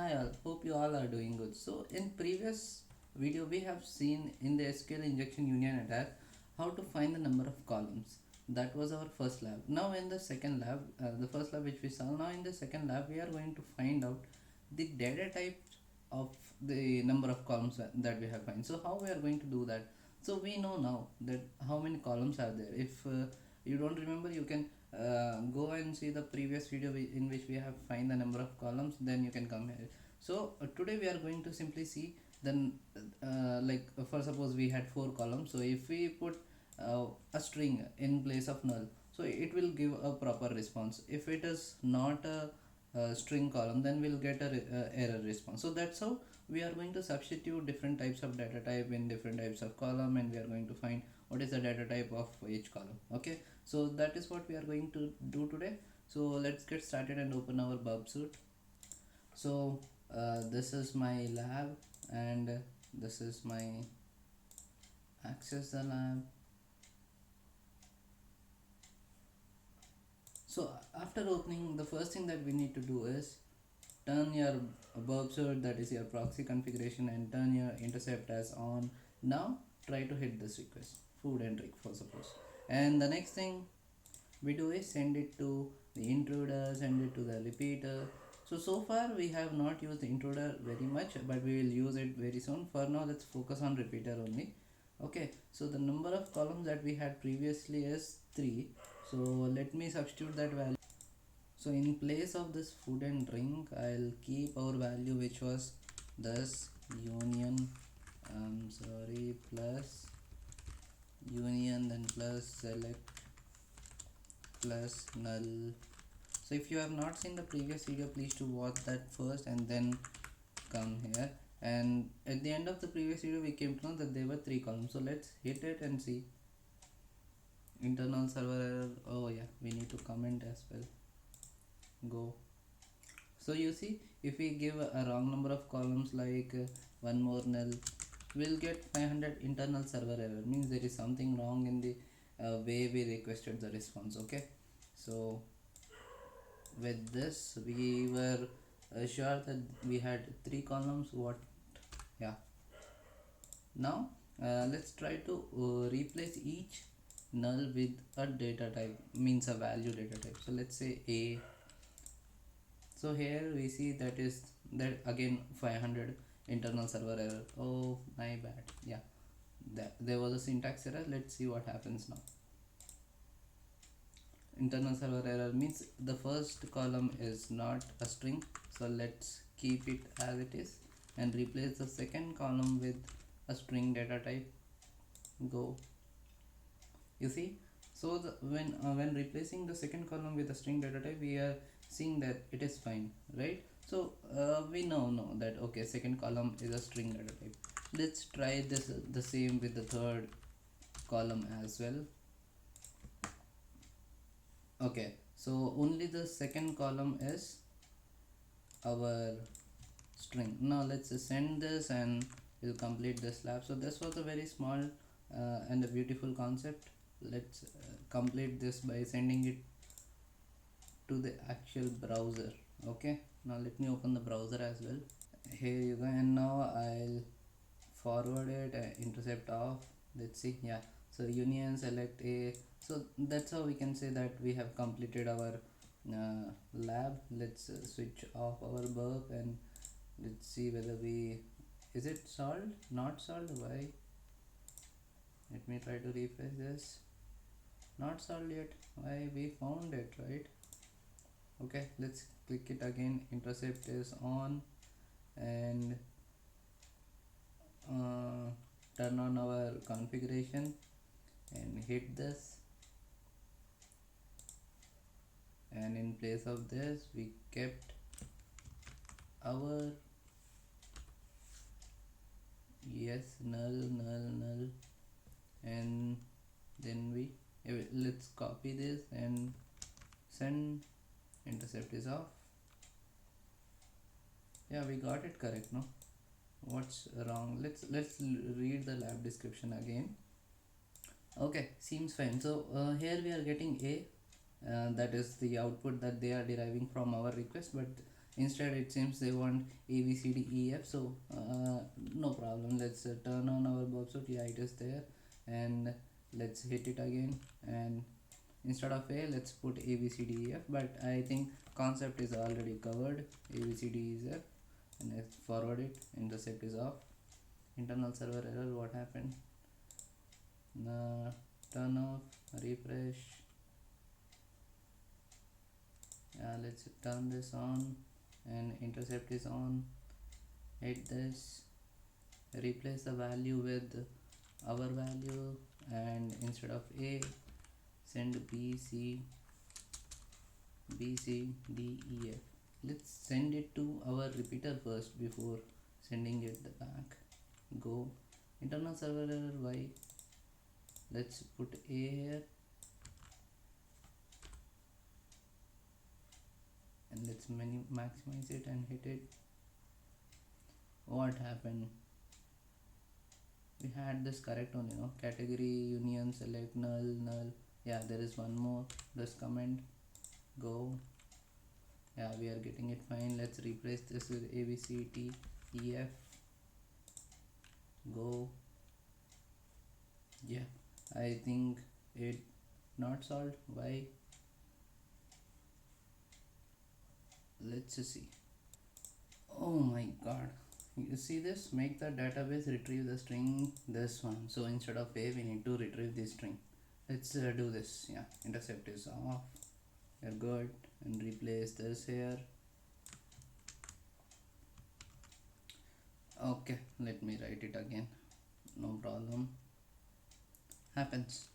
Hi all, hope you all are doing good. So in previous video we have seen in the SQL injection union attack how to find the number of columns. That was our first lab. Now in the second lab, the first lab which we saw, now in the second lab we are going to find out the data type of the number of columns that we have find. So how we are going to do that? So we know now that how many columns are there. If you don't remember, you can go and see the previous video in which we have find the number of columns, then you can come here. So today we are going to simply see then for suppose we had 4 columns, so if we put a string in place of null, so it will give a proper response. If it is not a string column, then we'll get a error response. So that's how we are going to substitute different types of data type in different types of column, and we are going to find what is the data type of each column. Okay, so that is what we are going to do today. So let's get started and open our Bob suite. So this is my lab, and this is my access the lab. So after opening, the first thing that we need to do is turn your burp suite, that is your proxy configuration, and turn your intercept as on. Now try to hit this request, food and drink for suppose. And the next thing we do is send it to the intruder, send it to the repeater. So far we have not used the intruder very much, but we will use it very soon. For now, let's focus on repeater only. Okay, so the number of columns that we had previously is 3. So let me substitute that value. So in place of this food and drink, I'll keep our value, which was this union plus union, then plus select plus null. So if you have not seen the previous video, please to watch that first and then come here. And at the end of the previous video, we came to know that there were 3 columns. So let's hit it and see. Internal server error. Oh yeah, we need to comment as well. Go. So you see, if we give a wrong number of columns, like one more null, we'll get 500 internal server error. Means there is something wrong in the way we requested the response. Okay, so with this we were sure that we had 3 columns. What? Yeah. Now let's try to replace each null with a data type, means a value data type. So let's say a. So here we see that is that again 500 internal server error. Oh my bad. Yeah, there was a syntax error. Let's see what happens now. Internal server error means the first column is not a string, so let's keep it as it is and replace the second column with a string data type. Go. You see, so when replacing the second column with a string data type, we are seeing that it is fine, right? So we know that okay, second column is a string data type. Let's try this the same with the third column as well. Okay, so only the second column is our string. Now let's send this and we'll complete this lab. So this was a very small and a beautiful concept. Let's complete this by sending it to the actual browser. Okay, now let me open the browser as well. Here you go, and now I'll forward it, intercept off. Let's see. Yeah, so union select a. So that's how we can say that we have completed our lab. Let's switch off our burp and let's see whether we, is it solved, not solved, why? Let me try to refresh this. Not solved yet. Why? We found it, right? Okay, let's click it again. Intercept is on, and turn on our configuration and hit this, and in place of this we kept our yes null, and then we let's copy this and send. Intercept is off. Yeah, we got it correct. No, what's wrong? Let's read the lab description again. Okay, seems fine. So here we are getting a, that is the output that they are deriving from our request, but Instead it seems they want A B C D E F. So no problem, let's turn on our bulb suit. Yeah, it is there. And let's hit it again, and instead of A, let's put A B C D E F. But I think concept is already covered. A B C D E F, and let's forward it. Intercept is off. Internal server error, what happened? Turn off, refresh. Yeah, let's turn this on, and intercept is on. Hit this, replace the value with our value, and instead of A, send B C D E F. Let's send it to our repeater first before sending it back. Go internal server error. Why? Let's put A here, and let's maximize it and hit it. What happened? We had this correct one, category union select null. Yeah, there is one more. This comment. Go. Yeah, we are getting it fine. Let's replace this with A B C D E F. Go. Yeah, I think it not solved. Why? Let's see. Oh my god, you see this? Make the database retrieve the string, this one. So instead of A, we need to retrieve this string. Let's do this. Yeah, intercept is off. You're good. And replace this here. Okay, let me write it again. No problem. Happens.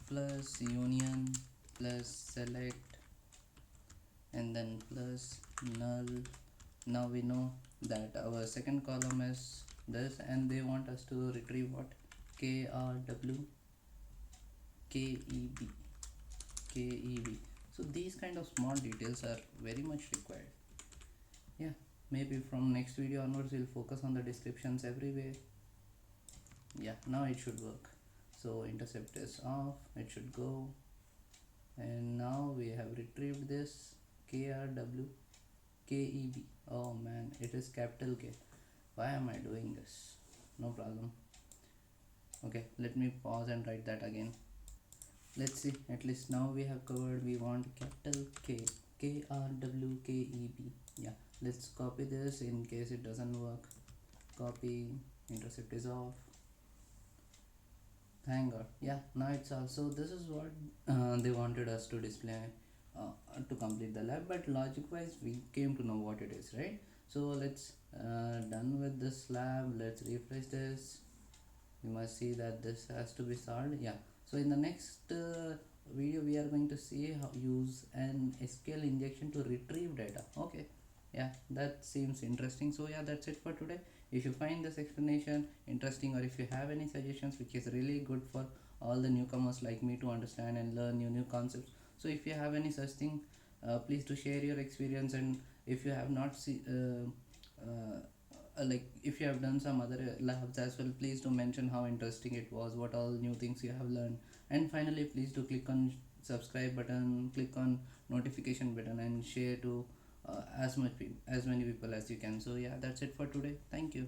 Plus union plus select, and then plus null. Now we know that our second column is this, and they want us to retrieve what? KRW KEB KEB. So these kind of small details are very much required. Yeah, maybe from next video onwards we'll focus on the descriptions everywhere. Yeah, now it should work. So intercept is off, it should go, and now we have retrieved this KRW KEB. Oh man, it is capital K. Why am I doing this? No problem. Okay, let me pause and write that again. Let's see, at least now we have covered. We want capital K, KRWKEB. Yeah, let's copy this in case it doesn't work. Copy, intercept is off. Thank god. Yeah, now it's also, this is what they wanted us to display to complete the lab, but logic wise we came to know what it is, right? So let's done with this lab. Let's refresh this. You must see that this has to be solved. Yeah, so in the next video we are going to see how use an SQL injection to retrieve data. Okay, yeah, that seems interesting. So yeah, that's it for today. If you find this explanation interesting, or if you have any suggestions which is really good for all the newcomers like me to understand and learn new concepts, so if you have any such thing, please do share your experience. And if you have not see like if you have done some other labs as well, please do mention how interesting it was, what all new things you have learned. And finally, please do click on subscribe button, click on notification button, and share to as many people as you can. So yeah, that's it for today. Thank you.